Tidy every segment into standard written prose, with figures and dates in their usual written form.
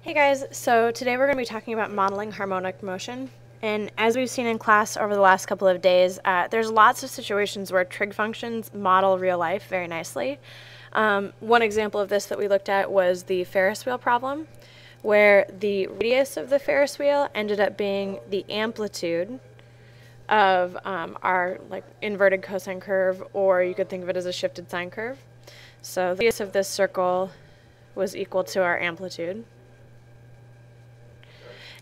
Hey guys, so today we're going to be talking about modeling harmonic motion. And as we've seen in class over the last couple of days, there's lots of situations where trig functions model real life very nicely. One example of this that we looked at was the Ferris wheel problem, where the radius of the Ferris wheel ended up being the amplitude of our inverted cosine curve, or you could think of it as a shifted sine curve. So the radius of this circle was equal to our amplitude.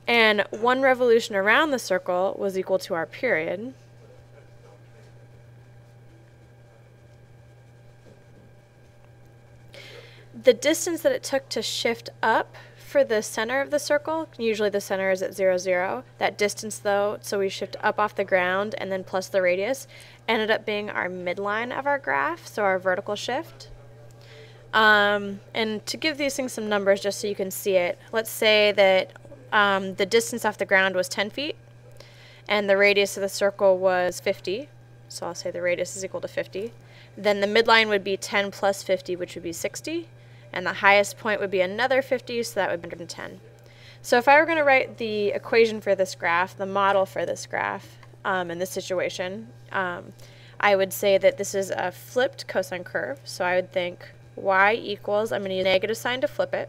And one revolution around the circle was equal to our period. The distance that it took to shift up for the center of the circle, usually the center is at 0, 0. That distance though, so we shift up off the ground and then plus the radius, ended up being our midline of our graph, so our vertical shift. And to give these things some numbers just so you can see it, let's say that the distance off the ground was 10 feet, and the radius of the circle was 50. So I'll say the radius is equal to 50. Then the midline would be 10 plus 50, which would be 60. And the highest point would be another 50, so that would be 110. So if I were going to write the equation for this graph, the model for this graph in this situation, I would say that this is a flipped cosine curve. So I would think y equals, I'm going to use a negative sign to flip it.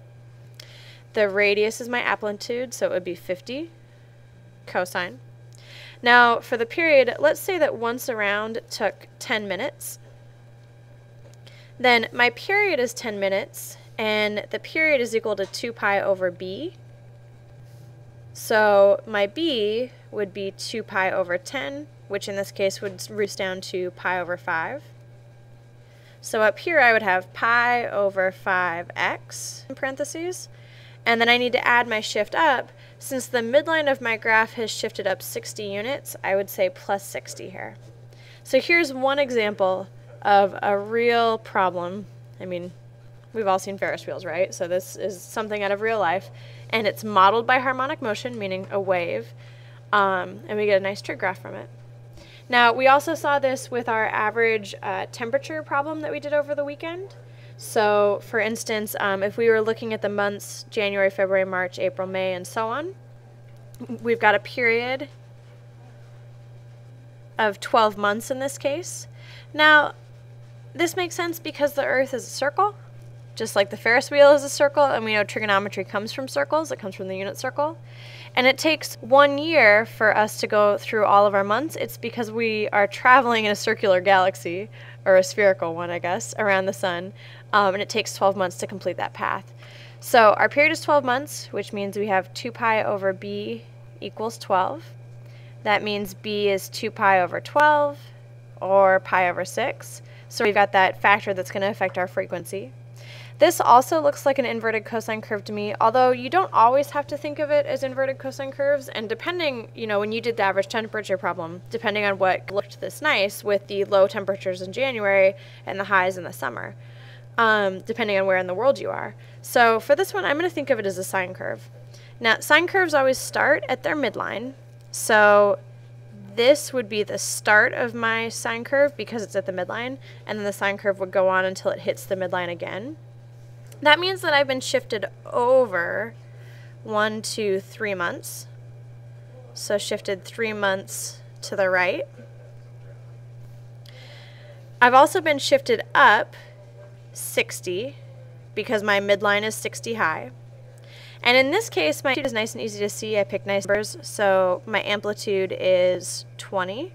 The radius is my amplitude, so it would be 50 cosine. Now for the period, let's say that once around took 10 minutes. Then my period is 10 minutes, and the period is equal to 2 pi over b. So my b would be 2 pi over 10, which in this case would reduce down to pi over 5. So up here I would have pi over 5x in parentheses. And then I need to add my shift up. Since the midline of my graph has shifted up 60 units, I would say plus 60 here. So here's one example of a real problem. I mean, we've all seen Ferris wheels, right? So this is something out of real life. And it's modeled by harmonic motion, meaning a wave. And we get a nice trig graph from it. Now, we also saw this with our average temperature problem that we did over the weekend. So, for instance, if we were looking at the months January, February, March, April, May, and so on, we've got a period of 12 months in this case. Now, this makes sense because the Earth is a circle, just like the Ferris wheel is a circle, and we know trigonometry comes from circles. It comes from the unit circle. And it takes 1 year for us to go through all of our months. It's because we are traveling in a circular galaxy, or a spherical one, I guess, around the sun. And it takes 12 months to complete that path. So our period is 12 months, which means we have 2 pi over b equals 12. That means b is 2 pi over 12, or pi over 6. So we've got that factor that's going to affect our frequency. This also looks like an inverted cosine curve to me, although you don't always have to think of it as inverted cosine curves. And depending, when you did the average temperature problem, depending on what looked this nice with the low temperatures in January and the highs in the summer, depending on where in the world you are. So for this one, I'm going to think of it as a sine curve. Now, sine curves always start at their midline. So this would be the start of my sine curve because it's at the midline, and then the sine curve would go on until it hits the midline again. That means that I've been shifted over 1, 2, 3 months. So shifted 3 months to the right. I've also been shifted up 60 because my midline is 60 high. And in this case, my amplitude is nice and easy to see. I picked nice numbers. So my amplitude is 20.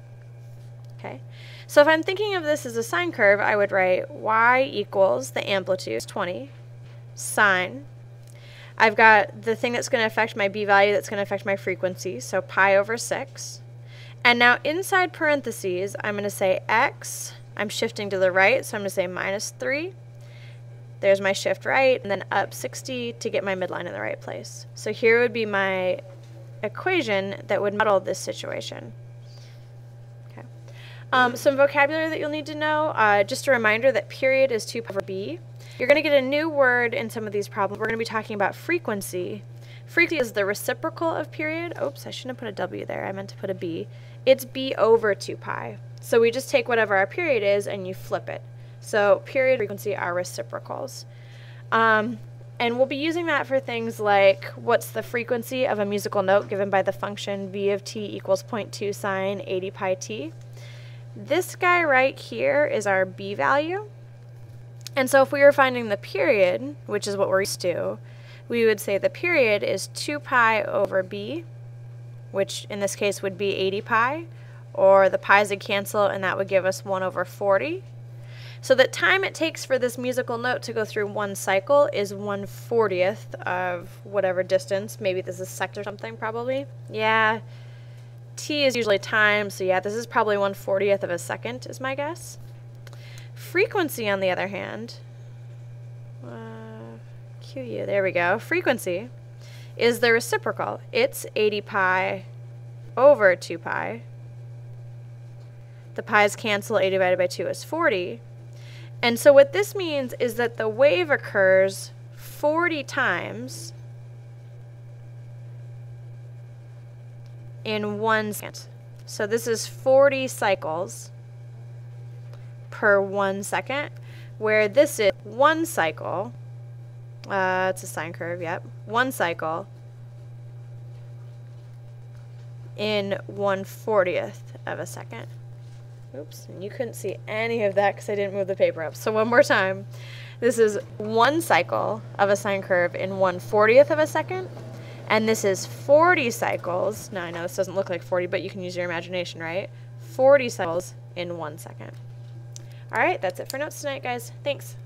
Okay. So if I'm thinking of this as a sine curve, I would write y equals the amplitude is 20 sine. I've got the thing that's going to affect my b value that's going to affect my frequency, so pi over 6. And now inside parentheses, I'm going to say x. I'm shifting to the right, so I'm going to say minus 3. There's my shift right, and then up 60 to get my midline in the right place. So here would be my equation that would model this situation. Okay. Some vocabulary that you'll need to know. Just a reminder that period is 2 pi over b. You're going to get a new word in some of these problems. We're going to be talking about frequency. Frequency is the reciprocal of period. Oops, I shouldn't have put a w there. I meant to put a b. It's b over 2 pi. So we just take whatever our period is and you flip it. So period and frequency are reciprocals. And we'll be using that for things like what's the frequency of a musical note given by the function v of t equals 0.2 sine 80 pi t. This guy right here is our b value. And so if we were finding the period, which is what we're used to, we would say the period is 2 pi over b, which in this case would be 80 pi, or the pi's would cancel and that would give us 1 over 40. So the time it takes for this musical note to go through one cycle is 1/40th of whatever distance. Maybe this is seconds or something, probably. Yeah, t is usually time, so yeah, this is probably 1/40th of a second is my guess. Frequency, on the other hand, QU, there we go. Frequency is the reciprocal. It's 80 pi over 2 pi. The pi's cancel, 80 divided by 2 is 40. And so what this means is that the wave occurs 40 times in 1 second. So this is 40 cycles per 1 second, where this is 1 cycle. It's a sine curve, yep. 1 cycle in 1/40th of a second. Oops, and you couldn't see any of that because I didn't move the paper up. So one more time. This is 1 cycle of a sine curve in 1/40th of a second. And this is 40 cycles. Now I know this doesn't look like 40, but you can use your imagination, right? 40 cycles in 1 second. All right, that's it for notes tonight, guys. Thanks.